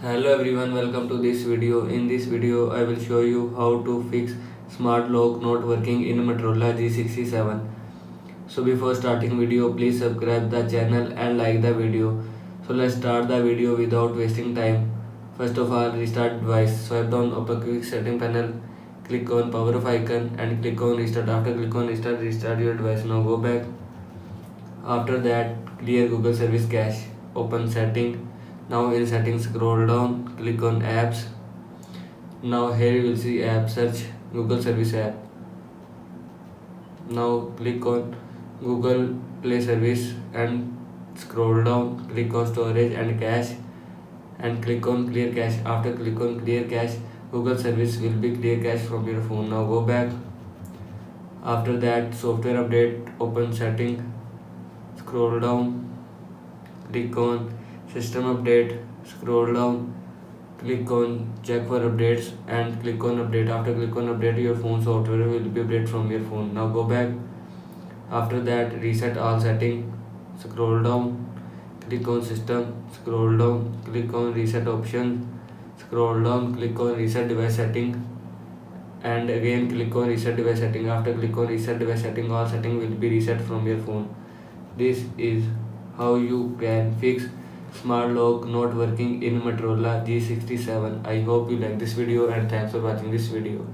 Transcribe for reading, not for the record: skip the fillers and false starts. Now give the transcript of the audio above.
Hello everyone, welcome to this video. In this video, I will show you how to fix smart lock not working in Motorola G67. So before starting video, please subscribe the channel and like the video. So let's start the video without wasting time. First of all, restart device. Swipe down upper quick setting panel, click on power off icon and click on restart. After click on restart, restart your device. Now go back. After that, clear Google service cache. Open setting. Now in settings, scroll down, click on apps. Now here you will see app, search Google service app. Now click on Google Play service and scroll down, click on storage and cache and click on clear cache. After click on clear cache, Google service will be clear cache from your phone. Now go back. After that, software update, open setting, scroll down, click on system update, scroll down, click on check for updates and click on update. After click on update, your phone software will be updated from your phone. Now go back. After that, reset all setting, scroll down, click on system, scroll down, click on reset option, scroll down, click on reset device setting and again click on reset device setting. After click on reset device setting, all setting will be reset from your phone. This is how you can fix smart lock not working in Motorola G67. I hope you like this video and thanks for watching this video.